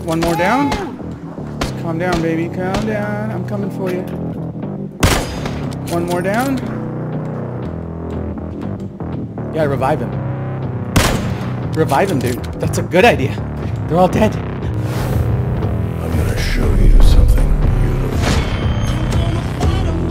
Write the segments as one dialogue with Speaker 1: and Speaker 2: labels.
Speaker 1: One more down. Just calm down, baby. Calm down. I'm coming for you. One more down. Yeah, revive him. Revive him, dude. That's a good idea. They're all dead.
Speaker 2: I'm gonna show you something beautiful.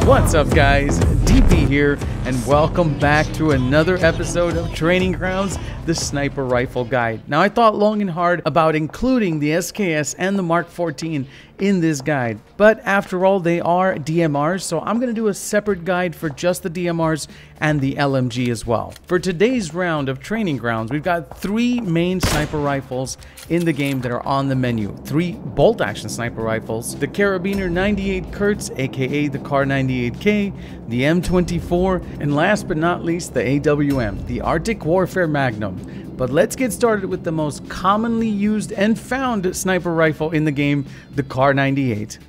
Speaker 1: What's up, guys? DP here, and welcome back to another episode of Training Grounds, the Sniper Rifle Guide. Now, I thought long and hard about including the SKS and the Mark 14 in this guide, but after all, they are DMRs, so I'm going to do a separate guide for just the DMRs and the LMG as well. For today's round of Training Grounds, we've got three main sniper rifles in the game that are on the menu. Three bolt-action sniper rifles, the Carabiner 98 Kurtz, aka the Kar 98K, the M24, and last but not least, the AWM, the Arctic Warfare Magnum. But let's get started with the most commonly used and found sniper rifle in the game, the Kar 98.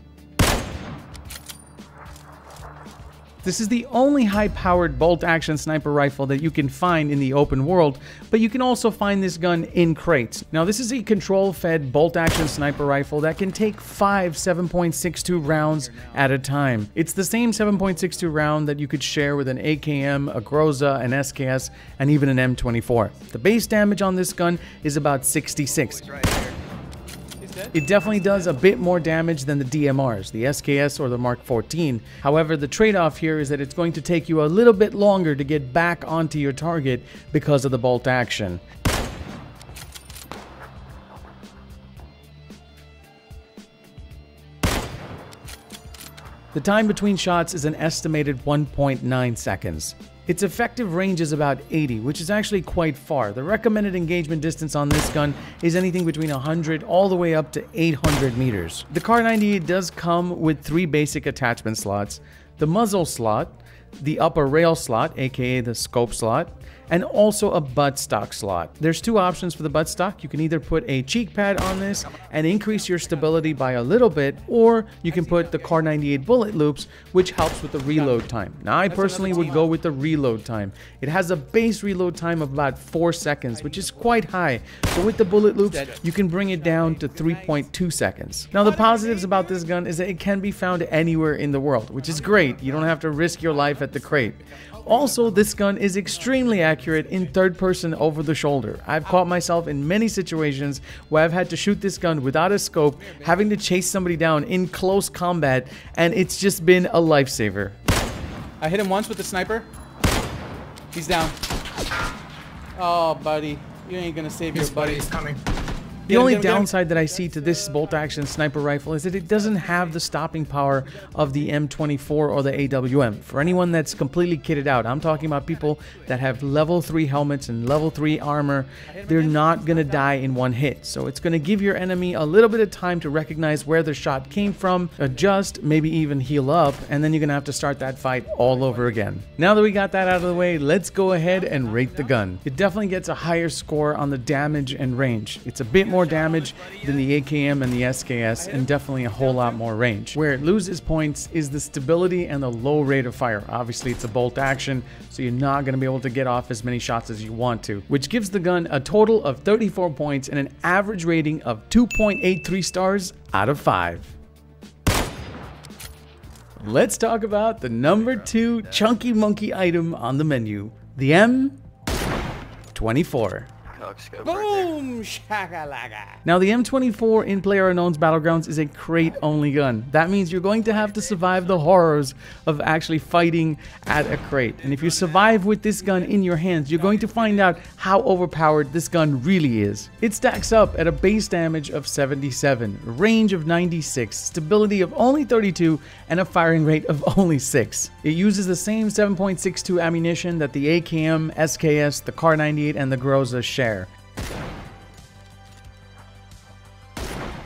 Speaker 1: This is the only high-powered bolt-action sniper rifle that you can find in the open world, but you can also find this gun in crates. Now, this is a control-fed bolt-action sniper rifle that can take 5 7.62 rounds at a time. It's the same 7.62 round that you could share with an AKM, a Groza, an SKS, and even an M24. The base damage on this gun is about 66. It definitely does a bit more damage than the DMRs, the SKS or the Mark 14. However, the trade-off here is that it's going to take you a little bit longer to get back onto your target because of the bolt action. The time between shots is an estimated 1.9 seconds. Its effective range is about 80, which is actually quite far. The recommended engagement distance on this gun is anything between 100 all the way up to 800 meters. The Kar 98 does come with 3 basic attachment slots: the muzzle slot, the upper rail slot, aka the scope slot, and also a buttstock slot. There's 2 options for the buttstock. You can either put a cheek pad on this and increase your stability by a little bit, or you can put the Kar 98 bullet loops, which helps with the reload time. Now, I personally would go with the reload time. It has a base reload time of about 4 seconds, which is quite high. So with the bullet loops, you can bring it down to 3.2 seconds. Now, the positives about this gun is that it can be found anywhere in the world, which is great. You don't have to risk your life at the crate. Also, this gun is extremely accurate in third person over the shoulder. I've caught myself in many situations where I've had to shoot this gun without a scope, having to chase somebody down in close combat, and it's just been a lifesaver. I hit him once with the sniper. He's down. Oh, buddy. You ain't gonna save your buddy.
Speaker 2: He's coming.
Speaker 1: The only downside that I see to this bolt-action sniper rifle is that it doesn't have the stopping power of the M24 or the AWM. For anyone that's completely kitted out, I'm talking about people that have level 3 helmets and level 3 armor, they're not going to die in one hit. So it's going to give your enemy a little bit of time to recognize where the shot came from, adjust, maybe even heal up, and then you're going to have to start that fight all over again. Now that we got that out of the way, let's go ahead and rate the gun. It definitely gets a higher score on the damage and range. It's a bit more damage than the AKM and the SKS, and definitely a whole lot more range. Where it loses points is the stability and the low rate of fire. Obviously, it's a bolt action, so you're not going to be able to get off as many shots as you want to, which gives the gun a total of 34 points and an average rating of 2.83 stars out of 5. Let's talk about the number 2 chunky monkey item on the menu, the M24. Boom! Shakalaka! Now, the M24 in PLAYERUNKNOWN'S Battlegrounds is a crate-only gun. That means you're going to have to survive the horrors of actually fighting at a crate. And if you survive with this gun in your hands, you're going to find out how overpowered this gun really is. It stacks up at a base damage of 77, range of 96, stability of only 32, and a firing rate of only 6. It uses the same 7.62 ammunition that the AKM, SKS, the Kar 98, and the Groza share.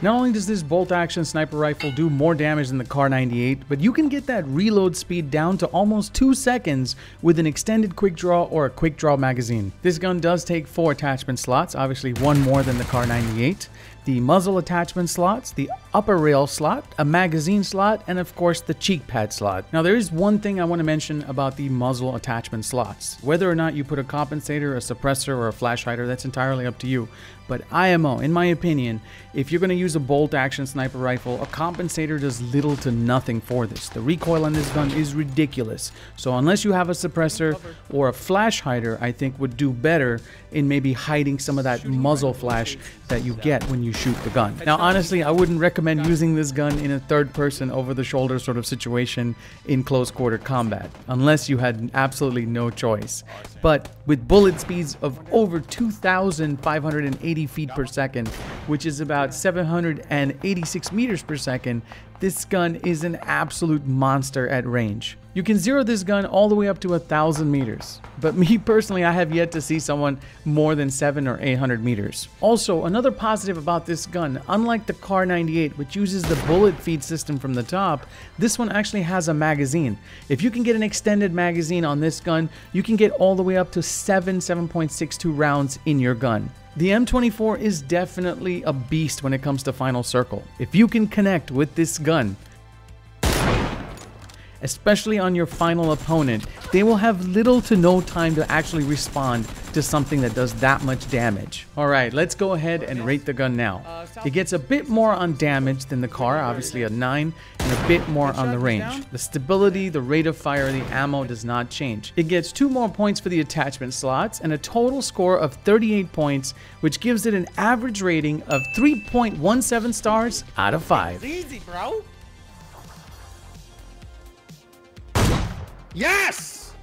Speaker 1: Not only does this bolt-action sniper rifle do more damage than the Kar 98, but you can get that reload speed down to almost 2 seconds with an extended quick draw or a quick draw magazine. This gun does take 4 attachment slots, obviously one more than the Kar 98. the muzzle attachment slots, the upper rail slot, a magazine slot, and of course the cheek pad slot. Now there is one thing I want to mention about the muzzle attachment slots. Whether or not you put a compensator, a suppressor, or a flash hider, that's entirely up to you. But IMO, in my opinion, if you're going to use a bolt action sniper rifle, a compensator does little to nothing for this. The recoil on this gun is ridiculous. So unless you have a suppressor or a flash hider, I think would do better in maybe hiding some of that muzzle flash that you get when you shoot the gun. Now honestly, I wouldn't recommend using this gun in a third person over the shoulder sort of situation in close quarter combat, unless you had absolutely no choice. But with bullet speeds of over 2,580 feet per second, which is about 786 meters per second, this gun is an absolute monster at range. You can zero this gun all the way up to 1,000 meters, but me personally, I have yet to see someone more than 700 or 800 meters. Also, another positive about this gun, unlike the Kar 98, which uses the bullet feed system from the top, this one actually has a magazine. If you can get an extended magazine on this gun, you can get all the way up to 7.62 rounds in your gun. The M24 is definitely a beast when it comes to final circle. If you can connect with this gun, especially on your final opponent, they will have little to no time to actually respond to something that does that much damage. Alright, let's go ahead and rate the gun now. It gets a bit more on damage than the Kar, obviously a 9, and a bit more on the range. The stability, the rate of fire, the ammo does not change. It gets 2 more points for the attachment slots and a total score of 38 points, which gives it an average rating of 3.17 stars out of 5.
Speaker 3: Easy, bro. Yes!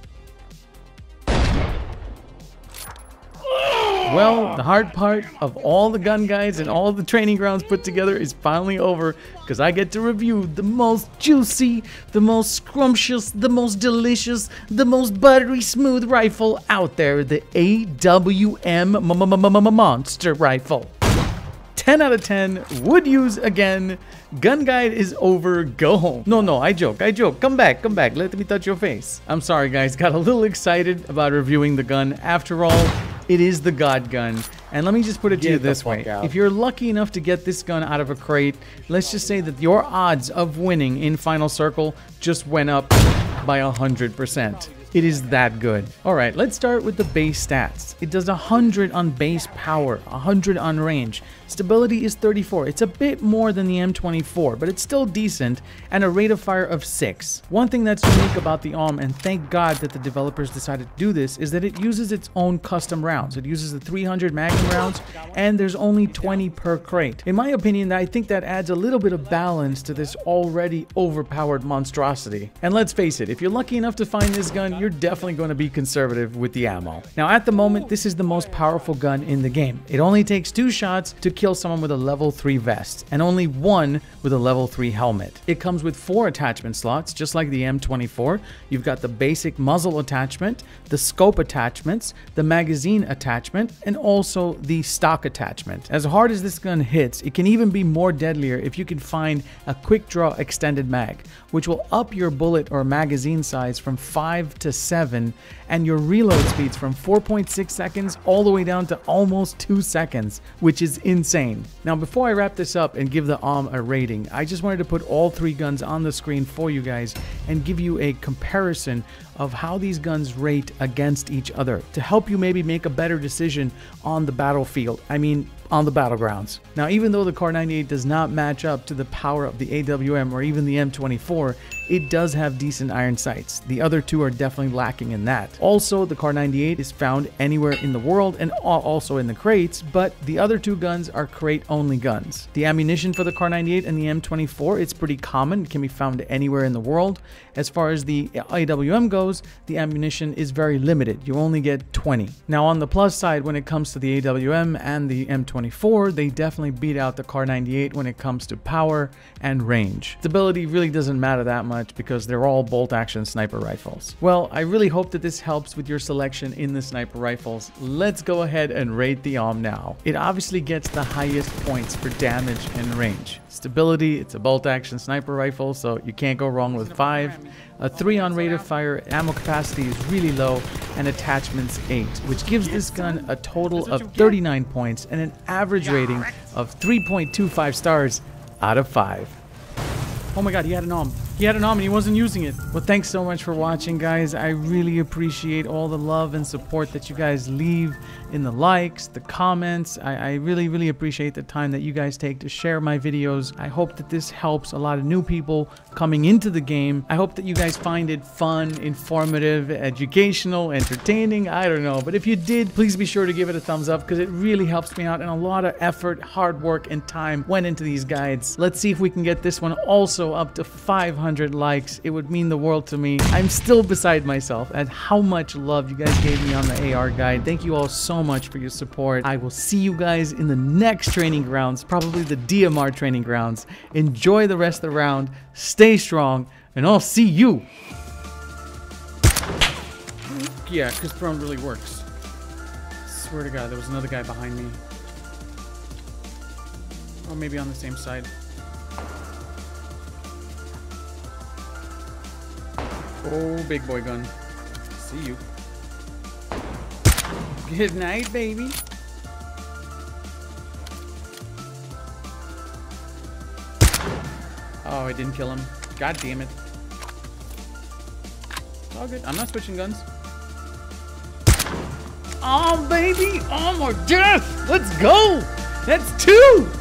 Speaker 1: Well, the hard part of all the gun guides and all the training grounds put together is finally over, because I get to review the most juicy, the most scrumptious, the most delicious, the most buttery smooth rifle out there, the AWM Monster Rifle. 10 out of 10, would use again. Gun guide is over, go home. No, I joke. Come back, let me touch your face. I'm sorry guys, got a little excited about reviewing the gun. After all, it is the God gun. And let me just put it to you this way. If you're lucky enough to get this gun out of a crate, let's just say that your odds of winning in Final Circle just went up by 100%. It is that good. Alright, let's start with the base stats. It does 100 on base power, 100 on range. Stability is 34. It's a bit more than the M24, but it's still decent, and a rate of fire of 6. One thing that's unique about the AWM, and thank God that the developers decided to do this, is that it uses its own custom rounds. It uses the 300 Magnum rounds, and there's only 20 per crate. In my opinion, I think that adds a little bit of balance to this already overpowered monstrosity. And let's face it, if you're lucky enough to find this gun, you're definitely going to be conservative with the ammo. Now, at the moment, this is the most powerful gun in the game. It only takes 2 shots to kill someone with a level 3 vest, and only 1 with a level 3 helmet. It comes with 4 attachment slots, just like the M24. You've got the basic muzzle attachment, the scope attachments, the magazine attachment, and also the stock attachment. As hard as this gun hits, it can even be more deadlier if you can find a quick draw extended mag, which will up your bullet or magazine size from 5 to 7, and your reload speeds from 4.6 seconds all the way down to almost 2 seconds, which is insane. Now, before I wrap this up and give the AWM a rating, I just wanted to put all 3 guns on the screen for you guys and give you a comparison of how these guns rate against each other to help you maybe make a better decision on the battlefield. I mean, on the battlegrounds. Now, even though the Kar 98 does not match up to the power of the AWM or even the M24, it does have decent iron sights. The other 2 are definitely lacking in that. Also, the Kar 98 is found anywhere in the world and also in the crates, but the other 2 guns are crate-only guns. The ammunition for the Kar 98 and the M24, it's pretty common. It can be found anywhere in the world. As far as the AWM goes, the ammunition is very limited. You only get 20. Now, on the plus side, when it comes to the AWM and the M24, they definitely beat out the Kar 98 when it comes to power and range. Stability really doesn't matter that much because they're all bolt-action sniper rifles. Well, I really hope that this helps with your selection in the sniper rifles. Let's go ahead and rate the AWM now. It obviously gets the highest points for damage and range. Stability, it's a bolt-action sniper rifle, so you can't go wrong with 5. a 3 on rate of fire, ammo capacity is really low, and attachments 8, which gives this gun a total of 39 points and an average rating of 3.25 stars out of 5. Oh my god, he had an arm. He had an arm and he wasn't using it. Well, thanks so much for watching, guys. I really appreciate all the love and support that you guys leave in the likes, the comments. I really, really appreciate the time that you guys take to share my videos. I hope that this helps a lot of new people coming into the game. I hope that you guys find it fun, informative, educational, entertaining. I don't know. But if you did, please be sure to give it a thumbs up because it really helps me out, and a lot of effort, hard work, and time went into these guides. Let's see if we can get this one also up to 500 likes. It would mean the world to me. I'm still beside myself at how much love you guys gave me on the AR guide. Thank you all so much for your support. I will see you guys in the next training grounds, probably the DMR training grounds. Enjoy the rest of the round. Stay strong, and I'll see you. Yeah, because prone really works. Swear to God, there was another guy behind me. Or maybe on the same side. Oh, big boy gun. See you. Good night, baby. Oh, I didn't kill him. God damn it. It's all good. I'm not switching guns. Oh, baby. Oh, more death. Let's go. That's 2.